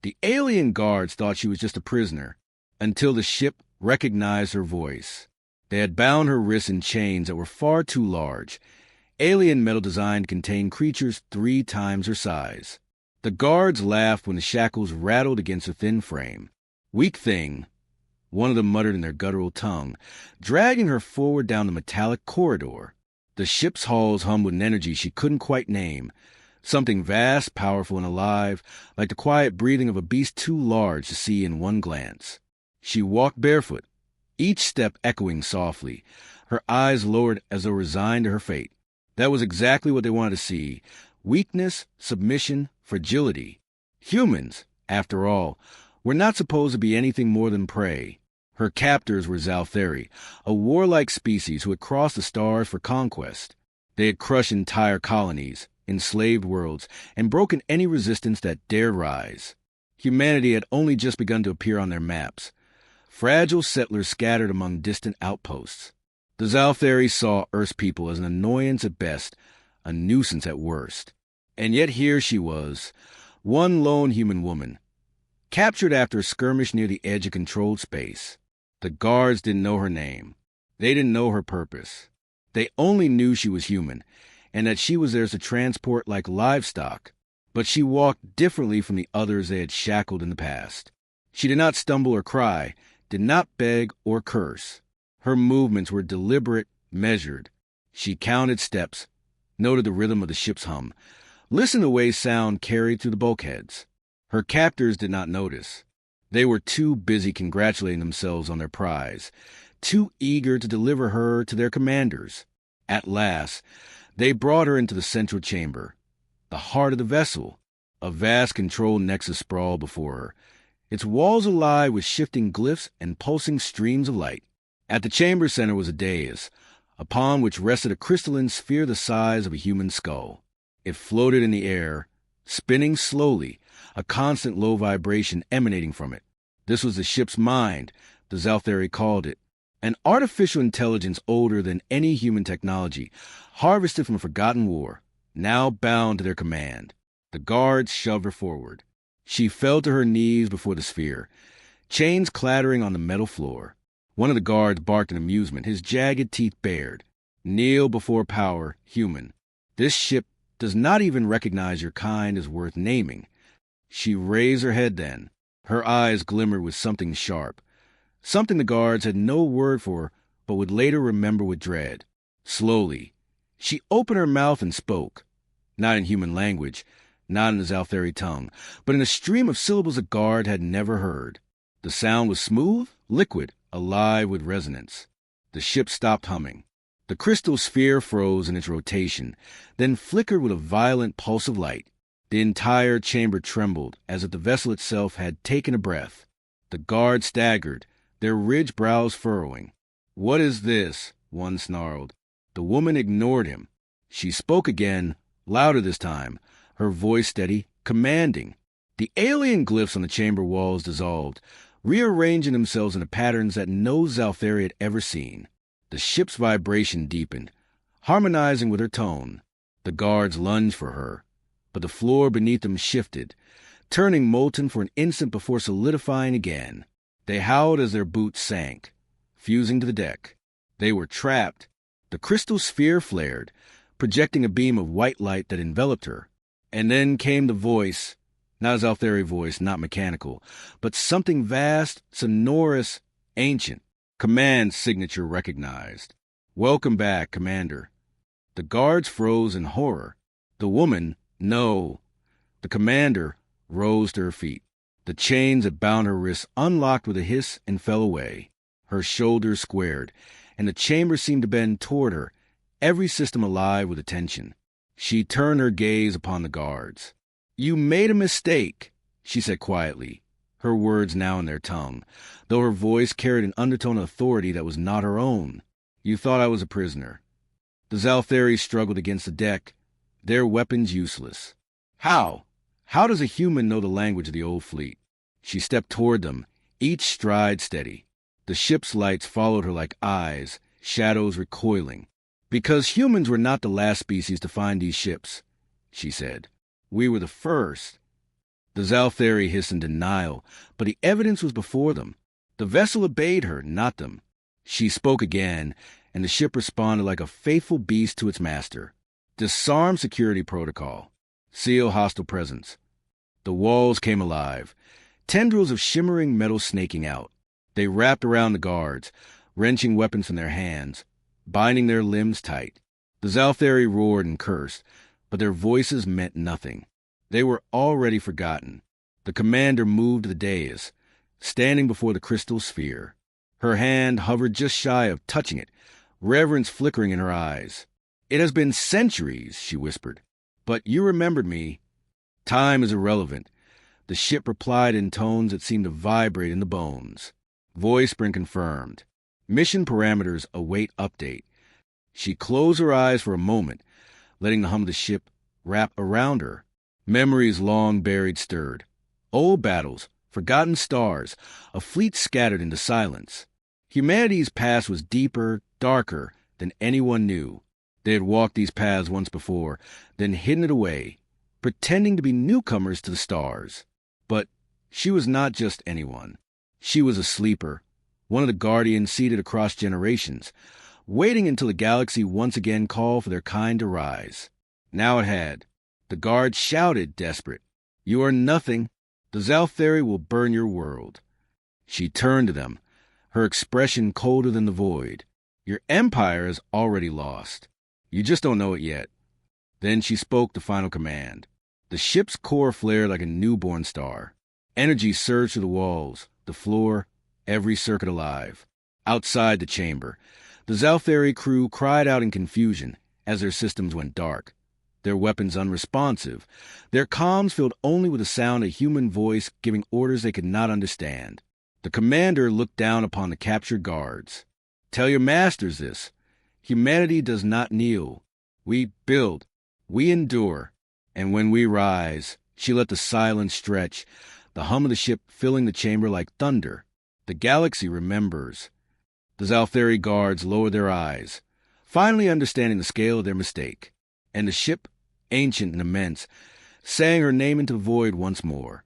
The alien guards thought she was just a prisoner, until the ship recognized her voice. They had bound her wrists in chains that were far too large. Alien metal design contained creatures 3 times her size. The guards laughed when the shackles rattled against her thin frame. "Weak thing," one of them muttered in their guttural tongue, dragging her forward down the metallic corridor. The ship's halls hummed with an energy she couldn't quite name, something vast, powerful, and alive, like the quiet breathing of a beast too large to see in one glance. She walked barefoot, each step echoing softly, her eyes lowered as though resigned to her fate. That was exactly what they wanted to see: weakness, submission, fragility. Humans, after all, were not supposed to be anything more than prey. Her captors were Zaltheri, a warlike species who had crossed the stars for conquest. They had crushed entire colonies, enslaved worlds, and broken any resistance that dared rise. Humanity had only just begun to appear on their maps, fragile settlers scattered among distant outposts. The Zaltheri saw Earth's people as an annoyance at best, a nuisance at worst. And yet here she was, one lone human woman, captured after a skirmish near the edge of controlled space. The guards didn't know her name. They didn't know her purpose. They only knew she was human, and that she was theirs to transport like livestock. But she walked differently from the others they had shackled in the past. She did not stumble or cry, did not beg or curse. Her movements were deliberate, measured. She counted steps, noted the rhythm of the ship's hum, listened to the way sound carried through the bulkheads. Her captors did not notice. They were too busy congratulating themselves on their prize, too eager to deliver her to their commanders. At last, they brought her into the central chamber, the heart of the vessel. A vast control nexus sprawled before her, its walls alive with shifting glyphs and pulsing streams of light. At the chamber center was a dais, upon which rested a crystalline sphere the size of a human skull. It floated in the air, spinning slowly, a constant low vibration emanating from it. This was the ship's mind, the Zaltheri called it, an artificial intelligence older than any human technology, harvested from a forgotten war, now bound to their command. The guards shoved her forward. She fell to her knees before the sphere, chains clattering on the metal floor. One of the guards barked in amusement, his jagged teeth bared. "Kneel before power, human. This ship does not even recognize your kind as worth naming." She raised her head then. Her eyes glimmered with something sharp, something the guards had no word for but would later remember with dread. Slowly, she opened her mouth and spoke, not in human language, not in the Zaltheri tongue, but in a stream of syllables the guard had never heard. The sound was smooth, liquid, alive with resonance. The ship stopped humming. The crystal sphere froze in its rotation, then flickered with a violent pulse of light. The entire chamber trembled, as if the vessel itself had taken a breath. The guards staggered, their ridged brows furrowing. "What is this?" one snarled. The woman ignored him. She spoke again, louder this time, her voice steady, commanding. The alien glyphs on the chamber walls dissolved, rearranging themselves into patterns that no Zaltheri had ever seen. The ship's vibration deepened, harmonizing with her tone. The guards lunged for her, but the floor beneath them shifted, turning molten for an instant before solidifying again. They howled as their boots sank, fusing to the deck. They were trapped. The crystal sphere flared, projecting a beam of white light that enveloped her. And then came the voice, not a Zaltheri voice, not mechanical, but something vast, sonorous, ancient. Command signature recognized. "Welcome back, Commander." The guards froze in horror. The woman, no. The commander rose to her feet. The chains that bound her wrists unlocked with a hiss and fell away. Her shoulders squared, and the chamber seemed to bend toward her, every system alive with attention. She turned her gaze upon the guards. "You made a mistake," she said quietly, her words now in their tongue, though her voice carried an undertone of authority that was not her own. "You thought I was a prisoner." The Zaltheri struggled against the deck, their weapons useless. How? How does a human know the language of the old fleet? She stepped toward them, each stride steady. The ship's lights followed her like eyes, shadows recoiling. "Because humans were not the last species to find these ships," she said. "We were the first." The Zalthari hissed in denial, but the evidence was before them. The vessel obeyed her, not them. She spoke again, and the ship responded like a faithful beast to its master. Disarm security protocol. Seal hostile presence. The walls came alive, tendrils of shimmering metal snaking out. They wrapped around the guards, wrenching weapons from their hands, binding their limbs tight. The Zalthari roared and cursed, but their voices meant nothing. They were already forgotten. The commander moved to the dais, standing before the crystal sphere. Her hand hovered just shy of touching it, reverence flickering in her eyes. "It has been centuries," she whispered, "but you remembered me." "Time is irrelevant," the ship replied in tones that seemed to vibrate in the bones. Voice been confirmed. Mission parameters await update. She closed her eyes for a moment, letting the hum of the ship wrap around her. Memories long buried stirred. Old battles, forgotten stars, a fleet scattered into silence. Humanity's past was deeper, darker than anyone knew. They had walked these paths once before, then hidden it away, pretending to be newcomers to the stars. But she was not just anyone. She was a sleeper, one of the guardians seated across generations, waiting until the galaxy once again called for their kind to rise. Now it had. The guards shouted, desperate, "You are nothing. The Zalthari will burn your world." She turned to them, her expression colder than the void. "Your empire is already lost. You just don't know it yet." Then she spoke the final command. The ship's core flared like a newborn star. Energy surged through the walls, the floor, every circuit alive. Outside the chamber, the Zalthari crew cried out in confusion as their systems went dark, their weapons unresponsive, their comms filled only with the sound of human voice giving orders they could not understand. The commander looked down upon the captured guards. "Tell your masters this. Humanity does not kneel. We build. We endure. And when we rise," she let the silence stretch, the hum of the ship filling the chamber like thunder. "The galaxy remembers." The Zalthari guards lowered their eyes, finally understanding the scale of their mistake. And the ship, ancient and immense, sang her name into the void once more.